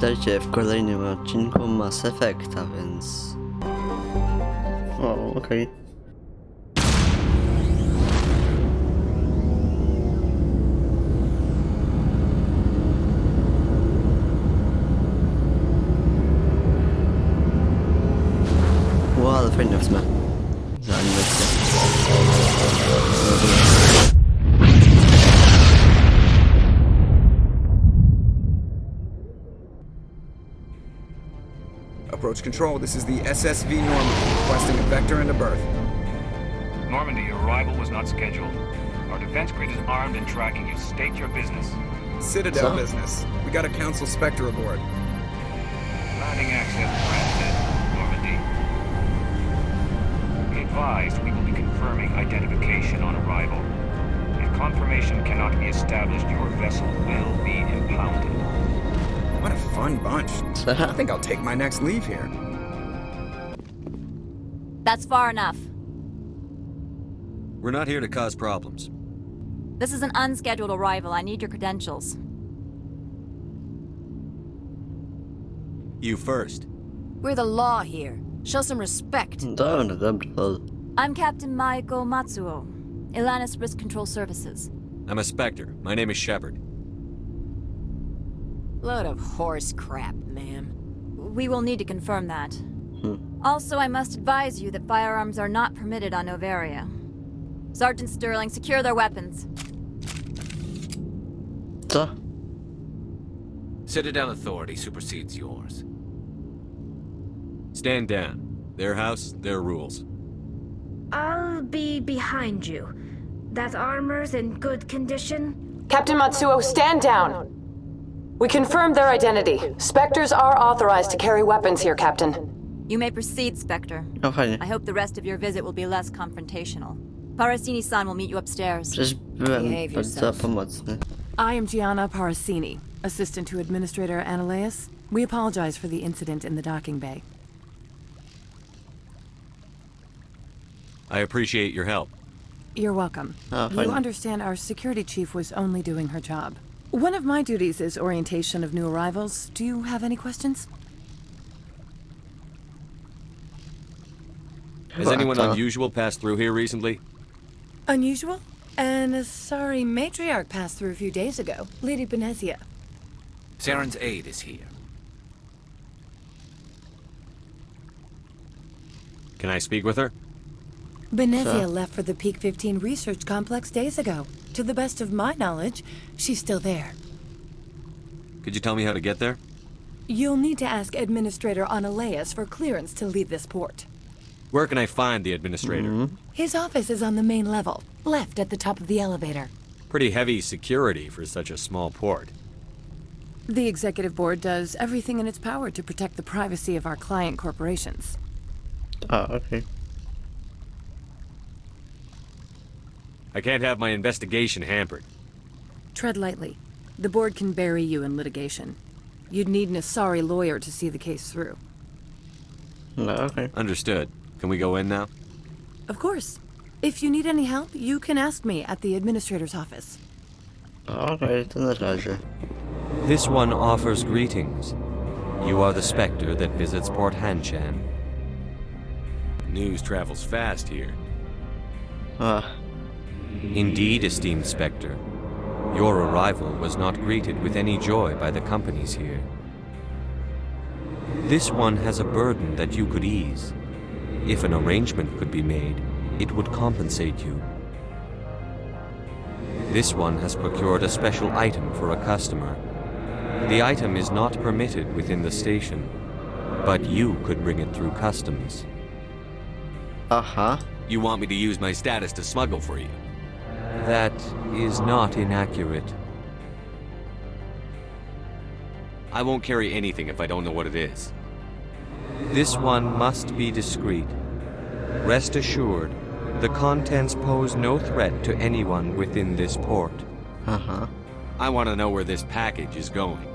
Witajcie w kolejnym odcinku Mass Effecta, więc... O, okej. Wow, ale fajnie w sumie. Za animację. Approach control, this is the SSV Normandy, requesting a vector and a berth. Normandy, your arrival was not scheduled. Our defense grid is armed and tracking you. State your business. Citadel business. We got a Council Spectre aboard. Landing access granted, Normandy. Be advised, we will be confirming identification on arrival. If confirmation cannot be established, your vessel will be impounded. What a fun bunch. I think I'll take my next leave here. That's far enough. We're not here to cause problems. This is an unscheduled arrival. I need your credentials. You first. We're the law here. Show some respect. Dobra. I'm Captain Maiko Matsuo, Ilanis Risk Control Services. I'm a Spectre. My name is Shepard. Load of horse crap, ma'am. We will need to confirm that. Also, I must advise you that firearms are not permitted on Novaria. Sergeant Sterling, secure their weapons. Co? Citadel authority supersedes yours. Stand down. Their house, their rules. I'll be behind you. That armor's in good condition? Captain Matsuo, stand down! We confirmed their identity. Spectres are authorized to carry weapons here, Captain. You may proceed, Spectre. No fajnie. I hope the rest of your visit will be less confrontational. Parasini-san will meet you upstairs. Przecież byłem Behave bardzo yourself. pomocny. I am Gianna Parasini, assistant to Administrator Ananias. We apologize for the incident in the docking bay. I appreciate your help. You're welcome. Oh, You fine. understand our security chief was only doing her job. One of my duties is orientation of new arrivals. Do you have any questions? Has anyone unusual passed through here recently? Unusual? And a sorry matriarch passed through a few days ago. Lady Benezia. Saren's aide is here. Can I speak with her? Benezia Sure. left for the Peak 15 research complex days ago. To the best of my knowledge, she's still there. Could you tell me how to get there? You'll need to ask Administrator Ananias for clearance to leave this port. Where can I find the administrator? His office is on the main level, left at the top of the elevator. Pretty heavy security for such a small port. The executive board does everything in its power to protect the privacy of our client corporations. Oh, okay. I can't have my investigation hampered. Tread lightly. The board can bury you in litigation. You'd need an Asari lawyer to see the case through. No, okay. Understood. Can we go in now? Of course. If you need any help, you can ask me at the administrator's office. Okej, to na razie. This one offers greetings. You are the Spectre that visits Port Hanshan. News travels fast here. Ah, Indeed, esteemed Spectre. Your arrival was not greeted with any joy by the companies here. This one has a burden that you could ease. If an arrangement could be made, it would compensate you. This one has procured a special item for a customer. The item is not permitted within the station, but you could bring it through customs. aha. You want me to use my status to smuggle for you? That is not inaccurate. I won't carry anything if I don't know what it is. This one must be discreet. Rest assured, the contents pose no threat to anyone within this port. Aha. I want to know where this package is going.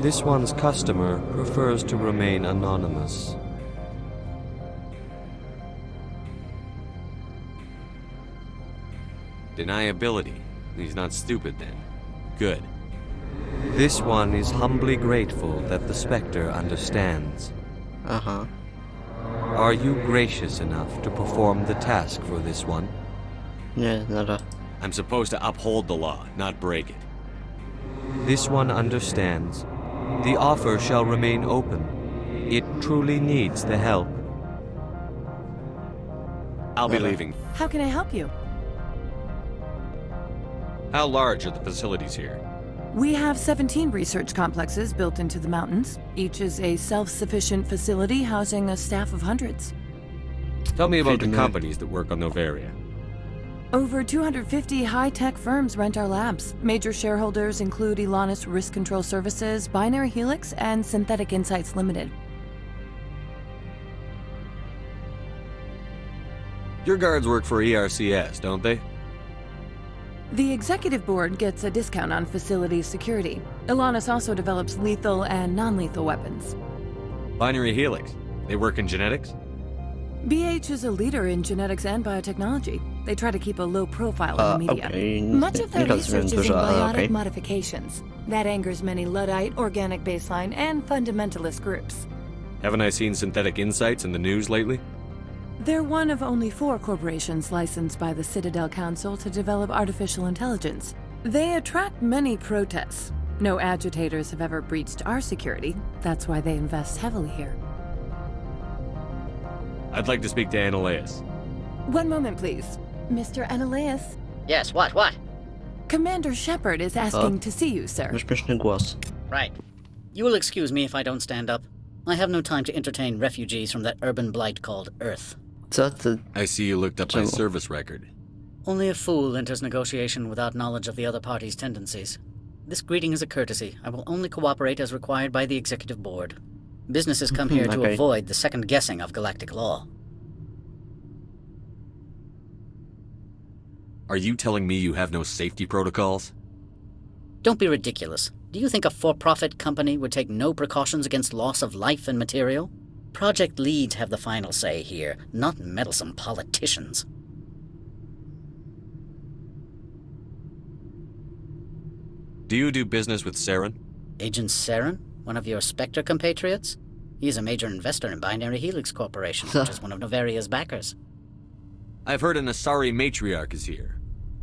This one's customer prefers to remain anonymous. Deniability. He's not stupid then. Good. This one is humbly grateful that the Spectre understands. Aha. Are you gracious enough to perform the task for this one? Nie, nara. I'm supposed to uphold the law, not break it. This one understands. The offer shall remain open. It truly needs the help. I'll be leaving. How can I help you? How large are the facilities here? We have 17 research complexes built into the mountains. Each is a self-sufficient facility housing a staff of hundreds. Tell me about the companies that work on Novaria. Over 250 high-tech firms rent our labs. Major shareholders include Elanus Risk Control Services, Binary Helix, and Synthetic Insights Limited. Your guards work for ERCS, don't they? The executive board gets a discount on facility security. Elanus also develops lethal and non-lethal weapons. Binary Helix. They work in genetics? BH is a leader in genetics and biotechnology. They try to keep a low profile in the media. Okay. Much of their Nie research rozumiem is in dużo, ale biotic okej. modifications. That angers many Luddite, organic baseline, and fundamentalist groups. Haven't I seen Synthetic Insights in the news lately? They're one of only 4 corporations licensed by the Citadel Council to develop artificial intelligence. They attract many protests. No agitators have ever breached our security. That's why they invest heavily here. I'd like to speak to Annaleus. One moment, please. Mr. Annaleus? Yes, what? Commander Shepard is asking to see you, sir. Śmieszny głos. Right. You will excuse me if I don't stand up. I have no time to entertain refugees from that urban blight called Earth. Co ty? I see you looked up my Czemu? service record. Only a fool enters negotiation without knowledge of the other party's tendencies. This greeting is a courtesy. I will only cooperate as required by the executive board. Businesses come here to Okay. avoid the second guessing of galactic law. Are you telling me you have no safety protocols? Don't be ridiculous. Do you think a for-profit company would take no precautions against loss of life and material? Project leads have the final say here, not meddlesome politicians. Do you do business with Saren? Agent Saren? One of your Spectre compatriots? He's a major investor in Binary Helix Corporation, which is one of Novaria's backers. I've heard an Asari matriarch is here.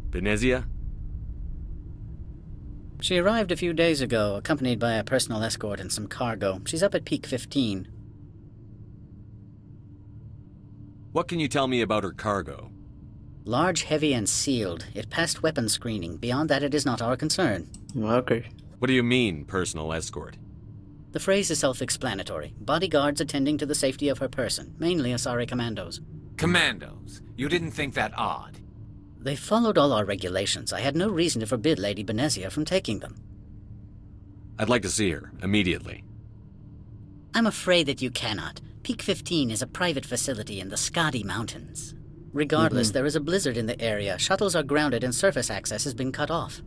Benezia? She arrived a few days ago, accompanied by a personal escort and some cargo. She's up at Peak 15. What can you tell me about her cargo? Large, heavy, and sealed. It passed weapons screening. Beyond that, it is not our concern. Okay. What do you mean, personal escort? The phrase is self-explanatory. Bodyguards attending to the safety of her person, mainly Asari commandos. Commandos? You didn't think that odd? They followed all our regulations. I had no reason to forbid Lady Benezia from taking them. I'd like to see her, immediately. I'm afraid that you cannot. Peak 15 is a private facility in the Skadi Mountains. Regardless, there is a blizzard in the area. Shuttles are grounded and surface access has been cut off.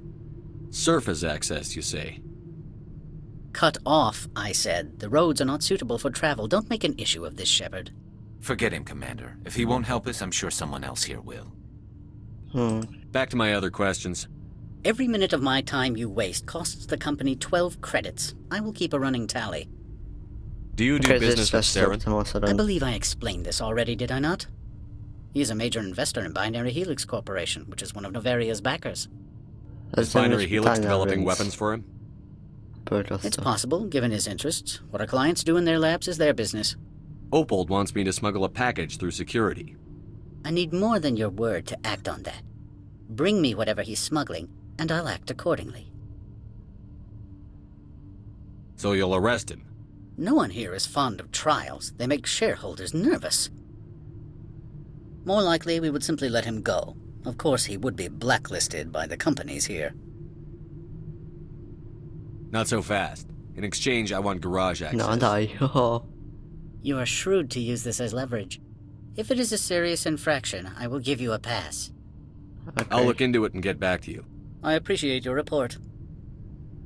Surface access, you say? Cut off, I said. The roads are not suitable for travel. Don't make an issue of this, Shepard. Forget him, Commander. If he won't help us, I'm sure someone else here will. Back to my other questions. Every minute of my time you waste costs the company 12 credits. I will keep a running tally. Do you do business with Saren? I believe I explained this already, did I not? He is a major investor in Binary Helix Corporation, which is one of Novaria's backers. Is Binary Helix developing weapons for him? It's possible, given his interests. What our clients do in their labs is their business. Opold wants me to smuggle a package through security. I need more than your word to act on that. Bring me whatever he's smuggling, and I'll act accordingly. So you'll arrest him? No one here is fond of trials. They make shareholders nervous. More likely, we would simply let him go. Of course, he would be blacklisted by the companies here. Not so fast. In exchange, I want garage access. No, daj. You are shrewd to use this as leverage. If it is a serious infraction, I will give you a pass. Okay. I'll look into it and get back to you. I appreciate your report.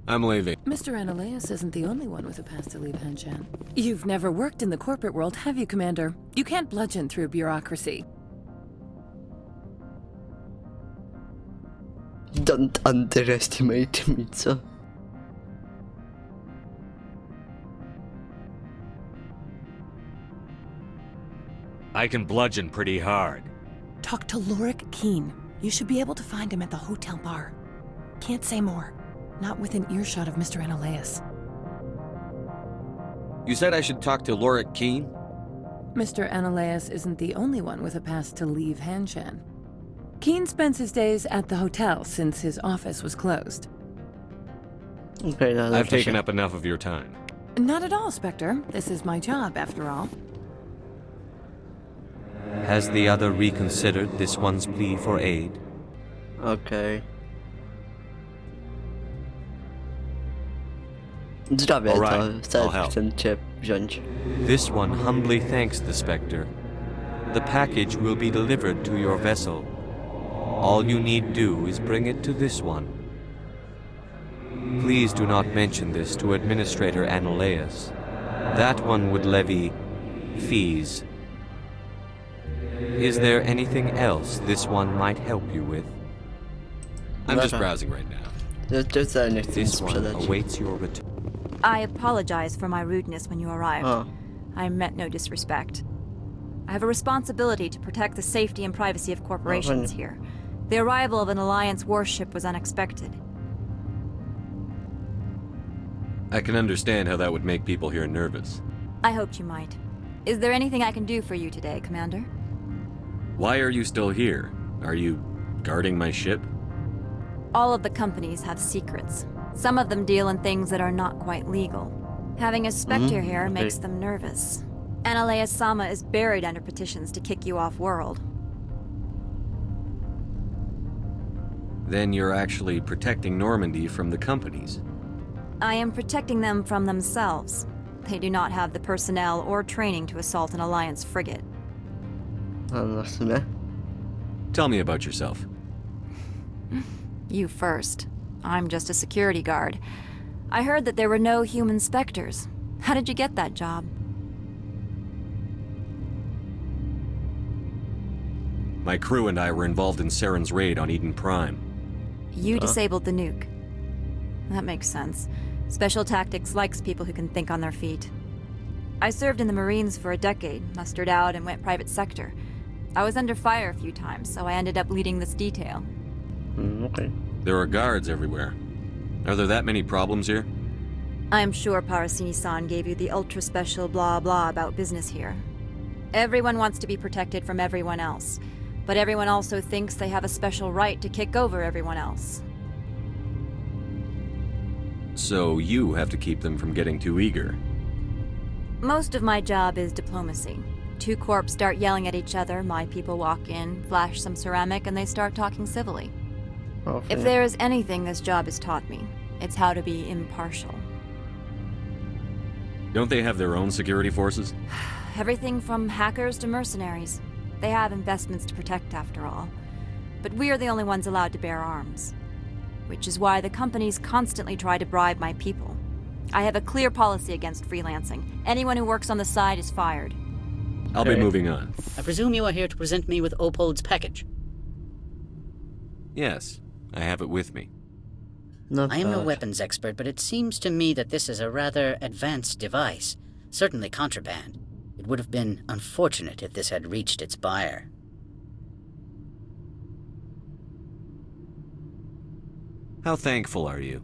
I'm leaving. Mr. Annaleus isn't the only one with a pass to leave Hanshan. You've never worked in the corporate world, have you, Commander? You can't bludgeon through bureaucracy. Don't underestimate me, co? I can bludgeon pretty hard. Talk to Lorik Keen. You should be able to find him at the hotel bar. Can't say more. Not within earshot of Mr. Ananias. You said I should talk to Lorik Keen? Mr. Ananias isn't the only one with a pass to leave Hanshan. Keen spends his days at the hotel since his office was closed. Okay, I've taken up enough of your time. Not at all, Spectre. This is my job, after all. Has the other reconsidered this one's plea for aid? Okej. Zdrowie, All to right, wcale I'll help. chcę cię wziąć. This one humbly thanks the Spectre. The package will be delivered to your vessel. All you need do is bring it to this one. Please do not mention this to Administrator Ananias. That one would levy fees. Is there anything else this one might help you with? I'm just Dobra. browsing right now. To wcale nie chcę nic This one sprzedać. awaits your return. I apologize for my rudeness when you arrived. O, I meant no disrespect. I have a responsibility to protect the safety and privacy of corporations here. The arrival of an Alliance warship was unexpected. I can understand how that would make people here nervous. I hoped you might. Is there anything I can do for you today, Commander? Why are you still here? Are you guarding my ship? All of the companies have secrets. Some of them deal in things that are not quite legal. Having a Spectre here okay. makes them nervous. Ananias-sama is buried under petitions to kick you off-world. Then you're actually protecting Normandy from the companies. I am protecting them from themselves. They do not have the personnel or training to assault an Alliance frigate. no w sumie. Tell me about yourself. You first. I'm just a security guard. I heard that there were no human Spectres. How did you get that job? My crew and I were involved in Saren's raid on Eden Prime. You disabled the nuke. That makes sense. Special Tactics likes people who can think on their feet. I served in the Marines for a decade, mustered out, and went private sector. I was under fire a few times, so I ended up leading this detail. Okay. There are guards everywhere. Are there that many problems here? I am sure Parasini-san gave you the ultra-special blah-blah about business here. Everyone wants to be protected from everyone else, but everyone also thinks they have a special right to kick over everyone else. So you have to keep them from getting too eager. Most of my job is diplomacy. Two corps start yelling at each other, my people walk in, flash some ceramic, and they start talking civilly. Okay. If there is anything this job has taught me, it's how to be impartial. Don't they have their own security forces? Everything from hackers to mercenaries. They have investments to protect, after all. But we are the only ones allowed to bear arms. Which is why the companies constantly try to bribe my people. I have a clear policy against freelancing. Anyone who works on the side is fired. I'll be moving on. I presume you are here to present me with Opold's package. Yes, I have it with me. No I am no tak. weapons expert, but it seems to me that this is a rather advanced device. Certainly contraband. It would have been unfortunate if this had reached its buyer. How thankful are you?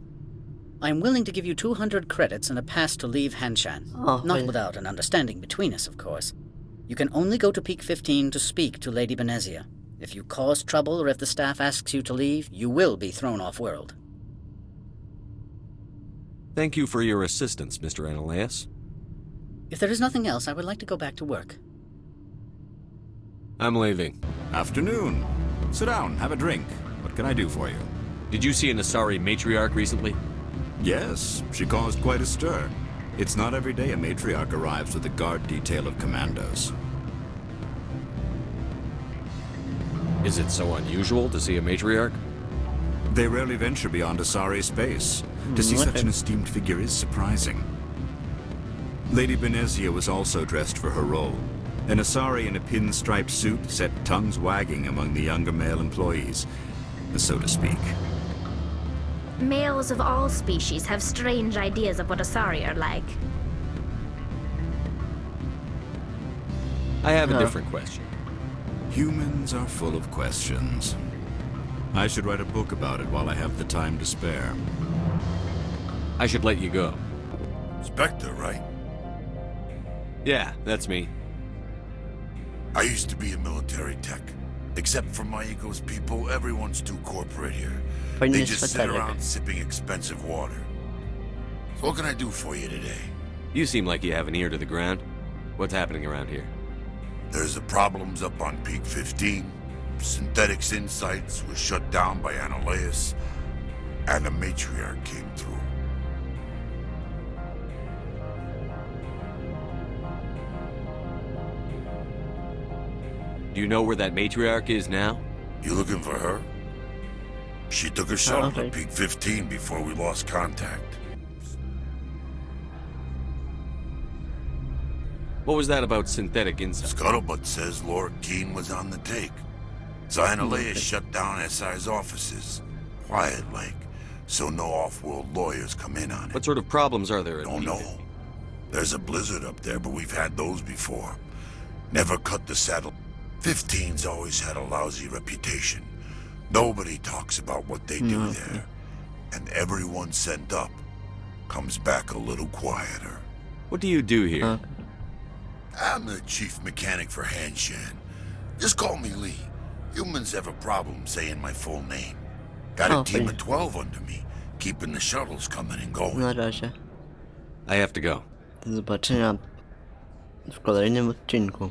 I am willing to give you 200 credits and a pass to leave Hanshan. Oh, Not wait. without an understanding between us, of course. You can only go to Peak 15 to speak to Lady Benezia. If you cause trouble or if the staff asks you to leave, you will be thrown off-world. Thank you for your assistance, Mr. Ananias. If there is nothing else, I would like to go back to work. I'm leaving. Afternoon. Sit down, have a drink. What can I do for you? Did you see an Asari matriarch recently? Yes, she caused quite a stir. It's not every day a matriarch arrives with a guard detail of commandos. Is it so unusual to see a matriarch? They rarely venture beyond Asari space. To see such an esteemed figure is surprising. Lady Benezia was also dressed for her role. An Asari in a pinstriped suit set tongues wagging among the younger male employees, so to speak. Males of all species have strange ideas of what Asari are like. I have a different question. Humans are full of questions. I should write a book about it while I have the time to spare. I should let you go. Spectre, right? Yeah, that's me. I used to be a military tech. Except for my ego's people, everyone's too corporate here. They just sit around sipping expensive water. So what can I do for you today? You seem like you have an ear to the ground. What's happening around here? There's the problems up on Peak 15. Synthetics Insights was shut down by Annihilus, and a matriarch came through. Do you know where that matriarch is now? You looking for her? She took a shuttle to Peak 15 before we lost contact. What was that about synthetic insights? Scuttlebutt says Lord Keane was on the take. So Annihilus shut down SI's offices. Quiet like, so no off-world lawyers come in on it. What sort of problems are there? Don't know. There's a blizzard up there, but we've had those before. Never cut the saddle. 15's always had a lousy reputation. Nobody talks about what they do there. And everyone sent up comes back a little quieter. What do you do here? I'm the chief mechanic for Hanshan. Just call me Lee. Humans have a problem saying my full name. Got a team of 12 under me, keeping the shuttles coming and going. Na razie. I have to go. Do zobaczenia w kolejnym odcinku.